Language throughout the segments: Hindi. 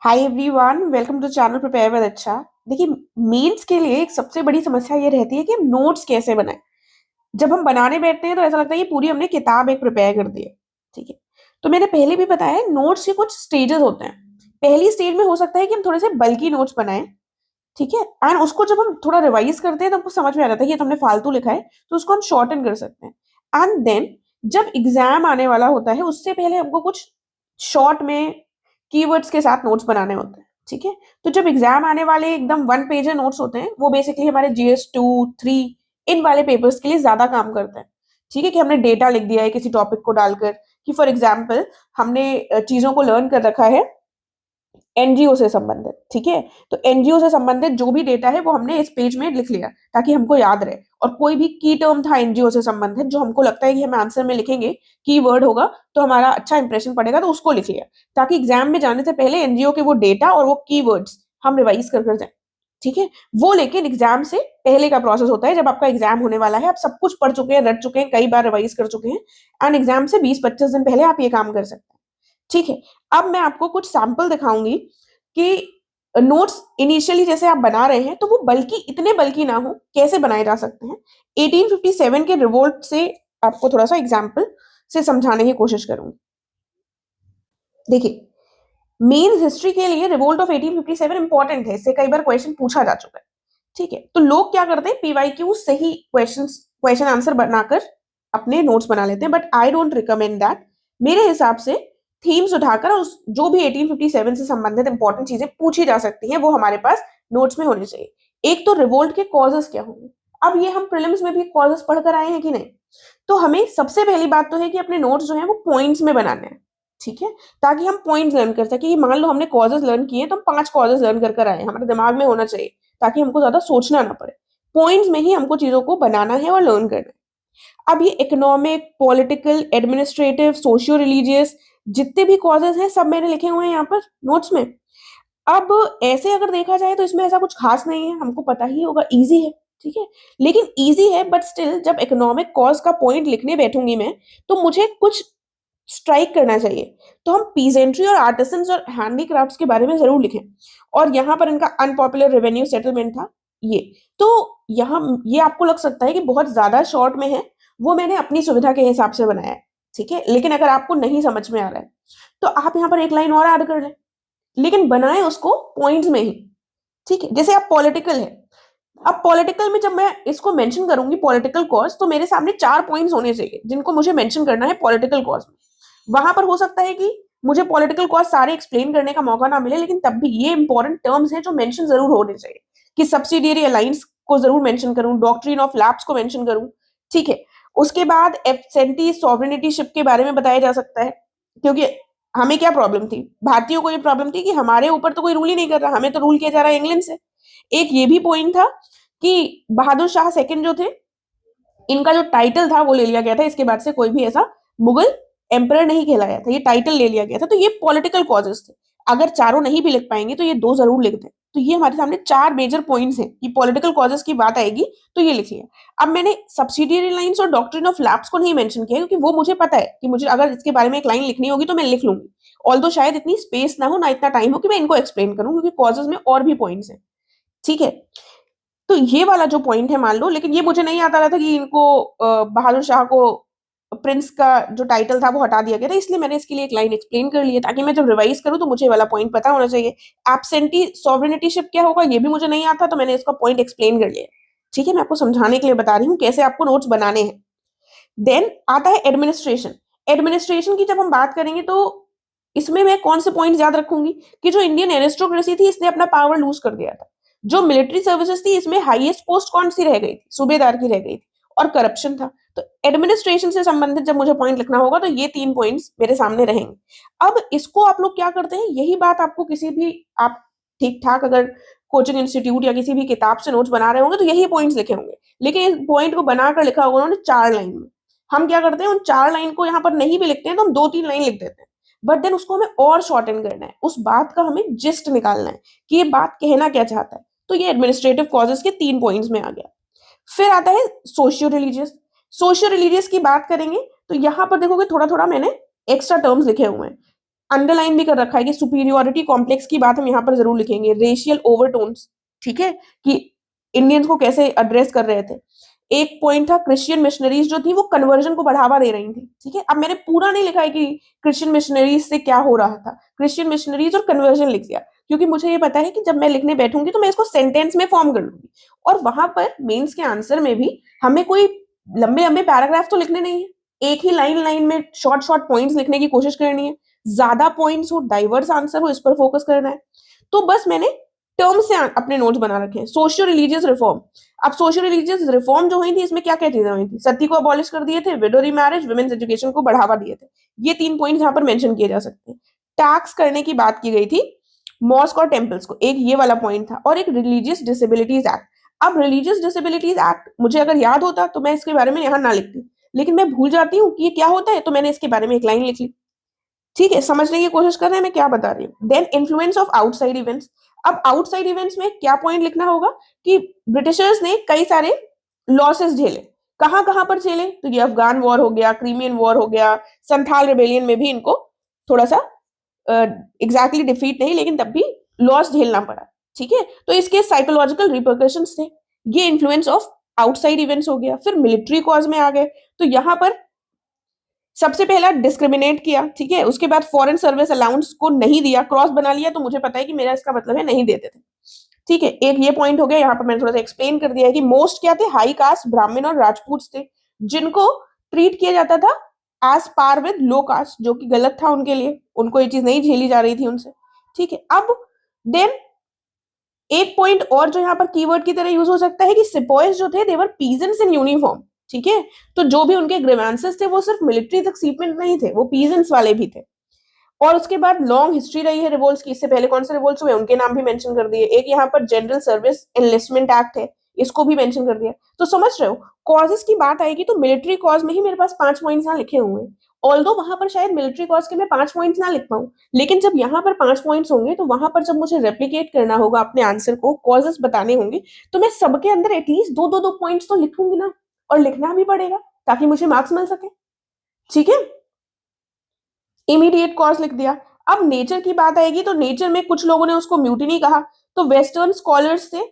Hi everyone, welcome to channel prepare with अच्छा। देखिए, मेंस के लिए एक सबसे बड़ी समस्या ये रहती है कि हम नोट्स कैसे बनाएं। जब हम बनाने बैठते हैं तो ऐसा लगता है कि पूरी हमने किताब एक प्रिपेयर कर दी है। ठीक है, तो मैंने पहले भी बताया नोट्स के कुछ स्टेजेस होते हैं। पहली स्टेज में हो सकता है कि हम थोड़े से बल्कि नोट्स बनाएं। ठीक है, एंड उसको जब हम थोड़ा रिवाइज करते हैं तो हमको समझ में आ जाता है कि ये तो हमने फालतू लिखा है, तो उसको हम शॉर्टन कर सकते हैं। एंड देन जब एग्जाम आने वाला होता है उससे पहले हमको कुछ शॉर्ट में कीवर्ड्स के साथ नोट्स बनाने होते हैं। ठीक है, तो जब एग्जाम आने वाले एकदम वन पेजर नोट्स होते हैं वो बेसिकली हमारे GS 2 3 इन वाले पेपर्स के लिए ज्यादा काम करते हैं। ठीक है, कि हमने डेटा लिख दिया है किसी टॉपिक को डालकर, कि फॉर एग्जाम्पल हमने चीजों को लर्न कर रखा है एनजीओ से संबंधित। ठीक है, तो एनजीओ से संबंधित जो भी डेटा है वो हमने इस पेज में लिख लिया ताकि हमको याद रहे। और कोई भी की टर्म था एनजीओ से संबंधित जो हमको लगता है कि हम आंसर में लिखेंगे, की वर्ड होगा तो हमारा अच्छा इंप्रेशन पड़ेगा, तो उसको लिख लिया ताकि एग्जाम में जाने से पहले एनजीओ के वो डेटा और वो की हम रिवाइज कर जाए। ठीक है, वो लेकिन एग्जाम से पहले का प्रोसेस होता है। जब आपका एग्जाम होने वाला है, आप सब कुछ पढ़ चुके हैं, रट चुके हैं, कई बार रिवाइज कर चुके हैं, एंड एग्जाम से 20-25 दिन पहले आप ये काम कर सकते हैं। ठीक है, अब मैं आपको कुछ सैंपल दिखाऊंगी कि नोट्स इनिशियली जैसे आप बना रहे हैं तो वो बल्कि इतने बल्कि ना हो, कैसे बनाए जा सकते हैं। 1857 के रिवोल्ट से आपको थोड़ा सा एग्जाम्पल से समझाने की कोशिश करूंगी। देखिए, मेन हिस्ट्री के लिए रिवोल्ट ऑफ 1857 इंपॉर्टेंट है, इससे कई बार क्वेश्चन पूछा जा चुका है। ठीक है, तो लोग क्या करते हैं, पीवाईक्यू से ही क्वेश्चन आंसर बनाकर अपने नोट्स बना लेते हैं, but I don't recommend that. मेरे हिसाब से थीम्स उठाकर उस जो भी 1857 से संबंधित इंपॉर्टेंट चीजें पूछी जा सकती हैं वो हमारे पास नोट्स में होनी चाहिए। एक तो रिवोल्ट के कॉजेस क्या होंगे। अब ये हम प्रीलिम्स में भी कॉजेस पढ़कर आए हैं कि नहीं, तो हमें सबसे पहली बात तो है कि अपने नोट्स जो है वो पॉइंट्स में बनाने हैं। ठीक है, ताकि हम पॉइंट्स लर्न कर सके। मान लो हमने कॉजेस लर्न किए तो हम 5 कॉजेस लर्न कर कर आए हैं, हमारे दिमाग में होना चाहिए ताकि हमको ज्यादा सोचना ना पड़े। पॉइंट्स में ही हमको चीजों को बनाना है और लर्न करना है। अब ये economic, political, administrative, socio religious जितने भी कॉजेस हैं सब मैंने लिखे हुए हैं यहाँ पर नोट्स में। अब ऐसे अगर देखा जाए तो इसमें ऐसा कुछ खास नहीं है, हमको पता ही होगा, इजी है। ठीक है, लेकिन इजी है बट स्टिल जब इकोनॉमिक कॉज का पॉइंट लिखने बैठूंगी मैं, तो मुझे कुछ स्ट्राइक करना चाहिए। तो हम पीजेंट्री और आर्टिसंस और हैंडीक्राफ्ट्स के बारे में जरूर लिखें। और यहाँ पर इनका अनपॉपुलर रेवेन्यू सेटलमेंट था ये। तो यहाँ ये आपको लग सकता है कि बहुत ज्यादा शॉर्ट में है, वो मैंने अपनी सुविधा के हिसाब से बनाया है। ठीक है, लेकिन अगर आपको नहीं समझ में आ रहा है तो आप यहाँ पर एक लाइन और ऐड कर लें, लेकिन बनाए उसको पॉइंट्स में ही। ठीक है, जैसे आप पॉलिटिकल है, अब पॉलिटिकल में जब मैं इसको मेंशन करूंगी पॉलिटिकल कॉज, तो मेरे सामने 4 पॉइंट्स होने चाहिए जिनको मुझे मेंशन करना है पॉलिटिकल कॉज में। वहां पर हो सकता है कि मुझे पॉलिटिकल कॉज सारे एक्सप्लेन करने का मौका ना मिले, लेकिन तब भी ये इंपॉर्टेंट टर्म्स हैं जो मेंशन जरूर होने चाहिए। कि सब्सिडियरी अलायंस को जरूर मेंशन करूं, डॉक्ट्रिन ऑफ लैप्स को मेंशन करूं। ठीक है, उसके बाद एब्सेंटी सॉवरेनिटी शिप के बारे में बताया जा सकता है, क्योंकि हमें क्या प्रॉब्लम थी, भारतीयों को ये प्रॉब्लम थी कि हमारे ऊपर तो कोई रूल ही नहीं कर रहा, हमें तो रूल किया जा रहा है इंग्लैंड से। एक ये भी पॉइंट था कि बहादुर शाह सेकंड जो थे, इनका जो टाइटल था वो ले लिया गया था, इसके बाद से कोई भी ऐसा मुगल एम्परर नहीं कहलाया था, ये टाइटल ले लिया गया था। तो ये पॉलिटिकल कॉजेस थे। अगर चारों नहीं भी लिख पाएंगे तो ये दो जरूर लिख दें। तो ये हमारे सामने 4 मेजर पॉइंट्स हैं कि पॉलिटिकल कॉजेस की बात आएगी तो ये लिखिए। अब मैंने सब्सिडियरी लाइंस और डॉक्ट्रिन ऑफ लैप्स को नहीं मेंशन किया क्योंकि वो मुझे पता है कि मुझे अगर इसके बारे में एक लाइन लिखनी होगी तो मैं लिख लूंगी। ऑल्दो शायद इतनी स्पेस ना हो, ना इतना टाइम हो कि मैं इनको एक्सप्लेन करूं, क्योंकि कॉजेस में और भी पॉइंट्स हैं। ठीक है, तो ये वाला जो पॉइंट है मान लो, लेकिन ये मुझे नहीं आता रहा था कि इनको बहादुर शाह को प्रिंस का जो टाइटल था वो हटा दिया गया था, इसलिए मैंने इसके लिए एक लाइन एक्सप्लेन कर ली है ताकि मैं जब रिवाइज करूं तो मुझे ये वाला पॉइंट पता होना चाहिए। एब्सेंटी सॉवरेनिटी शिप क्या होगा ये भी मुझे नहीं आता, तो मैंने इसका पॉइंट एक्सप्लेन कर लिया। ठीक है, मैं आपको समझाने के लिए बता रही हूँ कैसे आपको नोट्स बनाने हैं। देन आता है एडमिनिस्ट्रेशन। एडमिनिस्ट्रेशन की जब हम बात करेंगे तो इसमें मैं कौन से पॉइंट याद रखूंगी कि जो इंडियन एरिस्टोक्रेसी थी इसने अपना पावर लूज कर दिया था। जो मिलिट्री सर्विसेज थी इसमें हाईएस्ट पोस्ट कौन सी रह गई थी, सूबेदार की रह गई थी। और करप्शन था। तो एडमिनिस्ट्रेशन से संबंधित जब मुझे पॉइंट लिखना होगा तो ये 3 पॉइंट्स मेरे सामने रहेंगे। अब इसको आप लोग क्या करते हैं, यही बात आपको किसी भी आप ठीक ठाक अगर कोचिंग इंस्टीट्यूट या किसी भी किताब से नोट्स बना रहे होंगे तो यही पॉइंट्स लिखे होंगे, लेकिन इस पॉइंट को बनाकर लिखा होगा उन्होंने 4 लाइन में। हम क्या करते हैं, उन 4 लाइन को यहाँ पर नहीं भी लिखते हैं तो हम 2-3 लाइन लिख देते हैं, बट देन उसको हमें और शॉर्टन करना है, उस बात का हमें जिस्ट निकालना है कि ये बात कहना क्या चाहता है। तो ये एडमिनिस्ट्रेटिव कॉजेस के 3 पॉइंट्स में आ गया। फिर आता है सोशियो रिलीजियस। सोशियो रिलीजियस की बात करेंगे तो यहां पर देखोगे थोड़ा थोड़ा मैंने एक्स्ट्रा टर्म्स लिखे हुए हैं। अंडरलाइन भी कर रखा है कि सुपीरियोरिटी कॉम्प्लेक्स की बात हम यहाँ पर जरूर लिखेंगे, रेशियल ओवरटोन्स, ठीक है, कि इंडियंस को कैसे एड्रेस कर रहे थे। एक पॉइंट था क्रिश्चियन मिशनरीज जो थी वो कन्वर्जन को बढ़ावा दे रही थी, ठीक है। अब मैंने पूरा नहीं लिखा है कि क्रिश्चियन मिशनरीज से क्या हो रहा था, क्रिश्चियन मिशनरीज और कन्वर्जन लिख दिया, क्योंकि मुझे ये पता है कि जब मैं लिखने बैठूंगी तो मैं इसको सेंटेंस में फॉर्म कर लूंगी, और वहां पर मेंस के आंसर में भी हमें कोई लंबे लंबे पैराग्राफ तो लिखने नहीं है, एक ही लाइन लाइन में शॉर्ट शॉर्ट पॉइंट्स लिखने की कोशिश करनी है, ज्यादा पॉइंट्स हो, डाइवर्स आंसर हो, इस पर फोकस करना है। तो बस मैंने टर्म से अपने नोट्स बना रखे हैं। सोशियो रिलीजियस रिफॉर्म, अब सोशियो रिलीजियस रिफॉर्म जो हुई थी इसमें क्या क्या चीजें हुई थी, सती को अबॉलिश कर दिए थे, विडो मैरिज, वुमेन्स एजुकेशन को बढ़ावा दिए थे, ये 3 पॉइंट यहाँ पर मेंशन किए जा सकते हैं। टैक्स करने की बात की गई थी मॉस्क और टेम्पल्स को, एक ये वाला पॉइंट था, और एक रिलीजियस डिसेबिलिटीज एक्ट। अब रिलीजियस डिसेबिलिटीज एक्ट मुझे अगर याद होता तो मैं इसके बारे में यहाँ ना लिखती, लेकिन मैं भूल जाती हूँ कि ये क्या होता है, तो मैंने इसके बारे में एक लाइन लिख ली, ठीक है। समझने की कोशिश कर रहे हैं मैं क्या बता रही हूँ। Then influence of outside events, अब आउटसाइड इवेंट्स में क्या पॉइंट लिखना होगा कि ब्रिटिशर्स ने कई सारे लॉसेस झेले, कहां कहां पर झेले, तो ये अफगान वॉर हो गया, क्रीमियन वॉर हो गया, संथाल रिबेलियन में भी इनको थोड़ा सा एग्जैक्टली डिफीट नहीं लेकिन तब भी लॉस झेलना पड़ा, ठीक है। तो इसके साइकोलॉजिकल रिपरकशंस थे, ये इन्फ्लुएंस ऑफ आउटसाइड इवेंट्स हो गया। फिर मिलिट्री कॉज में आ गए, तो यहां पर सबसे पहला डिस्क्रिमिनेट किया, ठीक है, उसके बाद फॉरेन सर्विस अलाउंस को नहीं दिया, क्रॉस बना लिया, तो मुझे पता है कि मेरा इसका मतलब है नहीं देते थे, ठीक है। एक ये पॉइंट हो गया, यहाँ पर मैंने थोड़ा सा एक्सप्लेन कर दिया है कि मोस्ट क्या थे, हाई कास्ट ब्राह्मण और राजपूत थे, जिनको ट्रीट किया जाता था as par with low caste, जो कि गलत था उनके लिए, उनको ये चीज नहीं झेली जा रही थी उनसे, ठीक है। अब देन एक पॉइंट और जो यहाँ पर कीवर्ड की तरह यूज हो सकता है कि सिपॉइज जो थे देवर पीजेंट्स इन यूनिफॉर्म, ठीक है, तो जो भी उनके ग्रीवेंसेस थे वो सिर्फ मिलिट्री तक सीमित नहीं थे, वो पीजेंट्स वाले भी थे। और उसके बाद लॉन्ग हिस्ट्री रही है रिवोल्ट्स की, इससे पहले कौन से रिवोल्ट्स हुए उनके नाम भी मेंशन कर दिए। एक यहाँ पर जनरल सर्विस एनलिस्टमेंट एक्ट है, इसको भी मेंशन कर दिया। तो समझ रहे हो, कॉजेस की बात आएगी तो मिलिट्री कॉज में ही मेरे पास 5 पॉइंट्स यहाँ लिखे हुए हैं, ऑल्दो वहां पर शायद मिलिट्री कॉज के मैं 5 पॉइंट्स ना लिख पाऊं, लेकिन जब यहाँ पर 5 पॉइंट्स होंगे तो वहां पर जब मुझे रेप्लिकेट करना होगा अपने आंसर को, कॉजेस बताने होंगे, तो मैं सबके अंदर एटलीस्ट दो दो दो पॉइंट्स तो लिखूंगी ना, और लिखना भी पड़ेगा ताकि मुझे मार्क्स मिल सके, ठीक है। इमीडिएट कॉज लिख दिया। अब नेचर की बात आएगी तो नेचर में कुछ लोगों ने उसको म्यूटिनी कहा, तो वेस्टर्न स्कॉलर्स से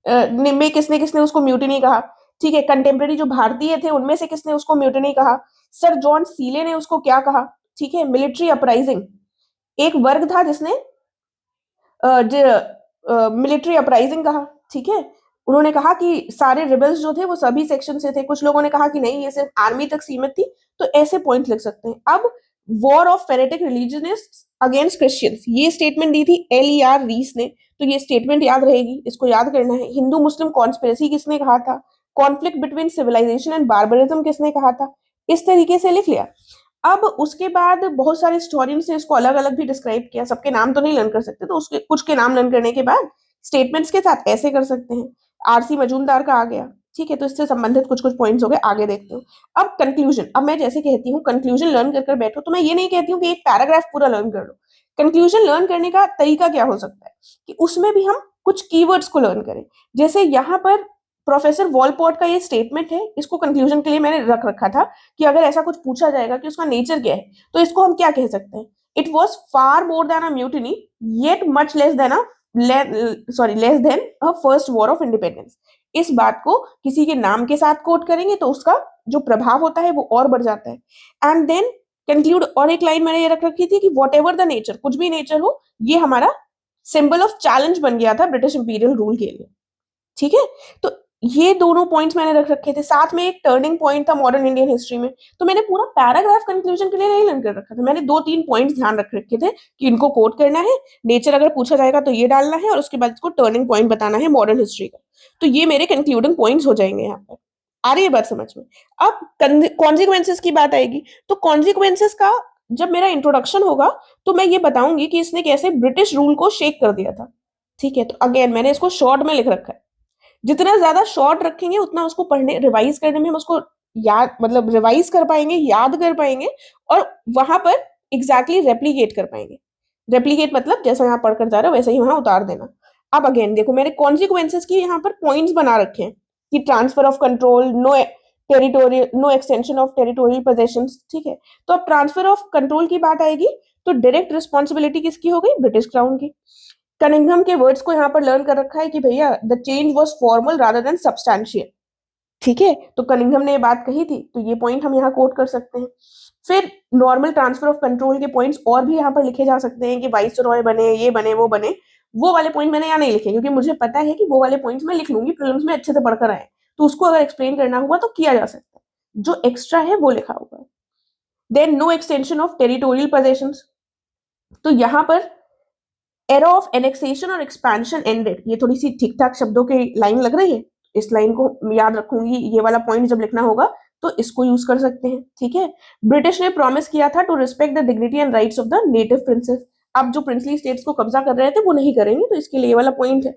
में किसने किसने उसको म्यूटिनी कहा, ठीक है। कंटेम्प्रेरी जो भारतीय थे उनमें से किसने उसको म्यूटिनी कहा, सर जॉन सीले ने उसको क्या कहा, ठीक है। मिलिट्री अपराइजिंग, एक वर्ग था जिसने मिलिट्री अपराइजिंग कहा, ठीक है। उन्होंने कहा कि सारे रिबल्स जो थे वो सभी सेक्शन से थे, कुछ लोगों ने कहा कि नहीं ये सिर्फ आर्मी तक सीमित थी, तो ऐसे पॉइंट लिख सकते हैं। अब war of fanatic religionist against Christians, ये स्टेटमेंट दी थी LER रीस ने, तो ये स्टेटमेंट याद रहेगी, इसको याद करना है। हिंदू मुस्लिम कॉन्स्पिरेसी किसने कहा था, conflict between civilization and barbarism किसने कहा था, इस तरीके से लिख लिया। अब उसके बाद बहुत सारे हिस्टोरियंस ने इसको अलग अलग भी डिस्क्राइब किया, सबके नाम तो नहीं लर्न कर सकते, तो उसके कुछ के नाम लर्न करने के बाद स्टेटमेंट्स के साथ ऐसे कर सकते हैं। RC मजूमदार का आ गया, ठीक है, तो इससे संबंधित कुछ कुछ पॉइंट्स हो गए, आगे देखते हो। अब कंक्लूजन, अब मैं जैसे कहती हूँ कंक्लूजन लर्न कर बैठो, तो मैं ये नहीं कहती हूँ कि एक पैराग्राफ पूरा लर्न कर लो। कंक्लूजन लर्न करने का तरीका क्या हो सकता है कि उसमें भी हम कुछ कीवर्ड्स को लर्न करें, जैसे यहाँ पर प्रोफेसर वॉलपॉट का ये स्टेटमेंट है, इसको कंक्लूजन के लिए मैंने रख रखा था कि अगर ऐसा कुछ पूछा जाएगा कि उसका नेचर क्या है, तो इसको हम क्या कह सकते हैं, it was far more than a mutiny yet much less than a less than a first war of independence. इस बात को किसी के नाम के साथ कोट करेंगे तो उसका जो प्रभाव होता है वो और बढ़ जाता है। एंड देन कंक्लूड, और एक लाइन मैंने ये रख रखी थी कि वॉट एवर द नेचर, कुछ भी नेचर हो, ये हमारा सिंबल ऑफ चैलेंज बन गया था ब्रिटिश इंपीरियल रूल के लिए, ठीक है। तो ये दोनों पॉइंट्स मैंने रख रखे थे, साथ में एक टर्निंग पॉइंट था मॉडर्न इंडियन हिस्ट्री में, तो मैंने पूरा पैराग्राफ कंक्लूजन के लिए नहीं लर्न कर रखा था, मैंने 2-3 पॉइंट्स ध्यान रख रखे थे कि इनको कोट करना है, नेचर अगर पूछा जाएगा तो ये डालना है, और उसके बाद इसको टर्निंग पॉइंट बताना है मॉडर्न हिस्ट्री का, तो ये मेरे कंक्लूडिंग पॉइंट्स हो जाएंगे यहाँ पर। आ रही है बात समझ में। अब कॉन्सिक्वेंसेस की बात आएगी, तो कॉन्सिक्वेंसेस का जब मेरा इंट्रोडक्शन होगा तो मैं ये बताऊंगी कि इसने कैसे ब्रिटिश रूल को शेक कर दिया था, ठीक है। तो अगेन मैंने इसको शॉर्ट में लिख रखा है, जितना ज्यादा शॉर्ट रखेंगे उतना उसको पढ़ने रिवाइज करने में हम उसको याद मतलब रिवाइज कर पाएंगे, याद कर पाएंगे, और वहां पर एग्जैक्टली रेप्लीकेट कर पाएंगे। रेप्लीकेट मतलब जैसा यहाँ पढ़कर जा रहे हो वैसे ही वहां उतार देना। अब अगेन देखो मैंने कॉन्सिक्वेंसेस की यहाँ पर पॉइंट्स बना रखे हैं कि transfer of control, no territorial, no extension of territorial possessions, ठीक है। तो अब ट्रांसफर ऑफ कंट्रोल की बात आएगी तो डायरेक्ट रिस्पॉन्सिबिलिटी किसकी हो गई? ब्रिटिश क्राउन की। कनिंघम के वर्ड्स को यहाँ पर लर्न कर रखा है कि भैया the change was formal rather than substantial. ठीक है, तो कनिंघम ने ये बात कही थी, तो ये पॉइंट हम यहाँ कोट कर सकते हैं। फिर नॉर्मल ट्रांसफर ऑफ कंट्रोल के पॉइंट्स और भी यहाँ पर लिखे जा सकते हैं कि वाइस रॉय बने, ये बने, वो बने। वो वाले पॉइंट मैंने यहाँ नहीं लिखे क्योंकि मुझे पता है कि वो वाले पॉइंट्स मैं लिख लूंगी, प्रीलिम्स में अच्छे से पढ़कर आए, तो उसको अगर एक्सप्लेन करना हुआ तो किया जा सकता है। जो एक्स्ट्रा है वो लिखा हुआ है। Then no extension of territorial possessions, तो यहाँ पर एरा ऑफ एनेक्सेशन और एक्सपेंशन एंडेड, ये थोड़ी सी ठीक ठाक शब्दों की लाइन लग रही है, इस लाइन को याद रखूंगी, ये वाला पॉइंट जब लिखना होगा तो इसको यूज कर सकते हैं। ठीक है, ब्रिटिश ने प्रॉमिस किया था to respect the dignity and rights of the native princes. अब जो प्रिंसली स्टेट्स को कब्जा कर रहे थे वो नहीं करेंगे, तो इसके लिए ये वाला पॉइंट है।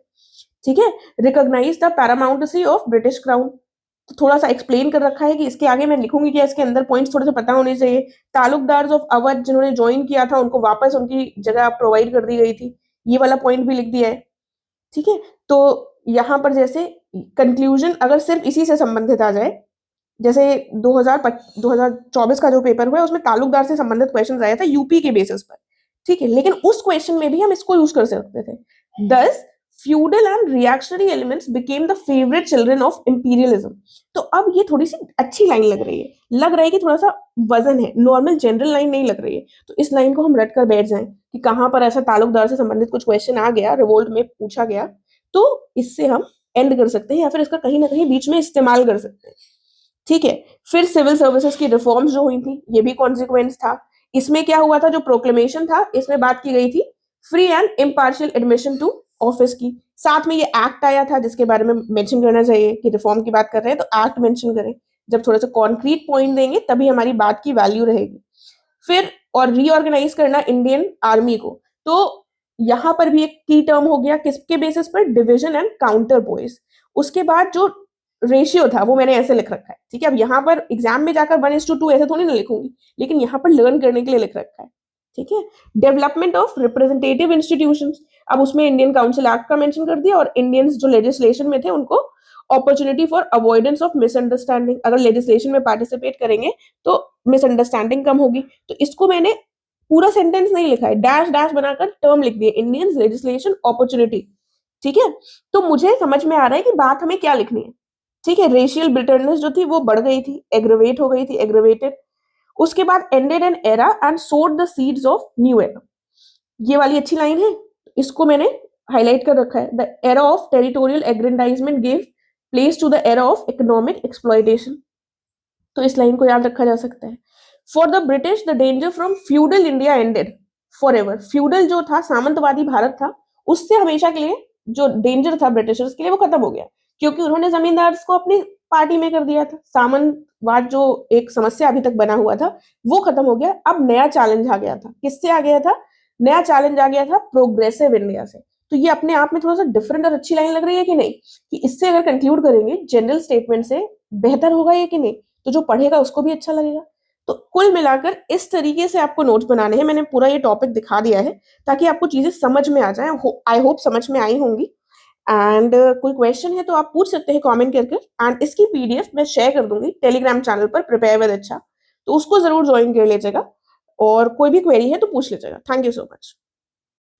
ठीक है, recognise the paramountcy of British crown, तो थोड़ा सा एक्सप्लेन कर रखा है कि इसके आगे मैं लिखूंगी कि इसके अंदर पॉइंट्स थोड़े से पता होने चाहिए। तालुकदार ऑफ अवध जिन्होंने ज्वाइन किया था उनको वापस उनकी जगह प्रोवाइड कर दी गई थी, ये वाला पॉइंट भी लिख दिया है। ठीक है, तो यहाँ पर जैसे कंक्लूजन अगर सिर्फ इसी से संबंधित आ जाए, जैसे 2024 का जो पेपर हुआ है उसमें तालुकदार से संबंधित क्वेश्चन आया था यूपी के बेसिस पर। ठीक है, लेकिन उस क्वेश्चन में भी हम इसको यूज कर सकते थे। दस feudal and reactionary elements became the favourite children of imperialism. तो अब ये थोड़ी सी अच्छी लाइन लग रही है, लग रहा है कि थोड़ा सा वजन है, नॉर्मल जनरल लाइन नहीं लग रही है। तो इस लाइन को हम रट कर बैठ जाएं कि कहां पर ऐसा तालुकदार से संबंधित कुछ क्वेश्चन आ गया, रिवोल्ट में पूछा गया, तो इससे हम एंड कर सकते हैं या फिर इसका कहीं ना कहीं बीच में इस्तेमाल कर सकते हैं। ठीक है, फिर सिविल सर्विसेज की रिफॉर्म्स जो हुई थी ये भी कॉन्सिक्वेंस था। इसमें क्या हुआ था, जो प्रोक्लेमेशन था इसमें बात की गई थी free and impartial admission to office की। साथ में ये एक्ट आया था जिसके बारे में मेंशन करना चाहिए कि रिफॉर्म की बात कर रहे हैं तो एक्ट मेंशन करें। जब थोड़ा सा कॉन्क्रीट पॉइंट देंगे तभी हमारी बात की वैल्यू रहेगी। फिर और रीऑर्गेनाइज करना इंडियन आर्मी को, तो यहां पर भी एक की टर्म हो गया किसके बेसिस पर, डिवीजन एंड काउंटर बॉयज। उसके बाद जो रेशियो था वो मैंने ऐसे लिख रखा है। ठीक है, अब यहाँ पर एग्जाम में जाकर 1:2 ऐसे थोड़ी ना लिखूंगी, लेकिन यहाँ पर लर्न करने के लिए लिख रखा है। ठीक है, डेवलपमेंट ऑफ रिप्रेजेंटेटिव इंस्टीट्यूशंस, अब उसमें इंडियन काउंसिल एक्ट का मेंशन कर दिया और इंडियंस जो लेजिस्लेशन में थे उनको opportunity for avoidance of misunderstanding, अगर लेजिस्लेशन में पार्टिसिपेट करेंगे तो मिसअंडरस्टैंडिंग कम होगी। तो इसको मैंने पूरा सेंटेंस नहीं लिखा है, डैश डैश बनाकर टर्म लिख दिए, इंडियंस लेजिस्लेशन अपॉर्चुनिटी। ठीक है, तो मुझे समझ में आ रहा है कि बात हमें क्या लिखनी है। ठीक है, रेशियल बिटरनेस जो थी वो बढ़ गई थी, एग्रेवेट हो गई थी, एग्रेवेटेड। उसके बाद एंडेड एन एरा एंड सोड the seeds of new era, ये वाली अच्छी लाइन है, इसको मैंने हाईलाइट कर रखा है। The era of territorial aggrandizement give place to the era of economic exploitation, तो इस लाइन को याद रखा जा सकता है। For the British the danger from feudal India ended for ever, feudal जो था सामंतवादी भारत था उससे हमेशा के लिए जो डेंजर था ब्रिटिशर्स के लिए वो खत्म हो गया, क्योंकि उन्होंने जमींदार को अपनी पार्टी में कर दिया था। सामंतवाद जो एक समस्या अभी तक बना हुआ था वो खत्म हो गया। अब नया चैलेंज आ गया था, किससे आ गया था, नया चैलेंज आ गया था प्रोग्रेसिव इंडिया से। तो ये अपने आप में थोड़ा सा डिफरेंट और अच्छी लाइन लग रही है कि नहीं, कि इससे अगर कंक्लूड करेंगे जनरल स्टेटमेंट से बेहतर होगा ये कि नहीं, तो जो पढ़ेगा उसको भी अच्छा लगेगा। तो कुल मिलाकर इस तरीके से आपको नोट्स बनाने हैं, मैंने पूरा ये टॉपिक दिखा दिया है ताकि आपको चीजें समझ में आ जाए। आई होप समझ में आई होंगी। एंड कोई क्वेश्चन है तो आप पूछ सकते हैं कमेंट करके, एंड इसकी पीडीएफ मैं शेयर कर दूंगी टेलीग्राम चैनल पर, प्रिपेयर विद अच्छा, तो उसको जरूर ज्वाइन कर लीजिएगा और कोई भी क्वेरी है तो पूछ लीजिएगा। Thank you so much.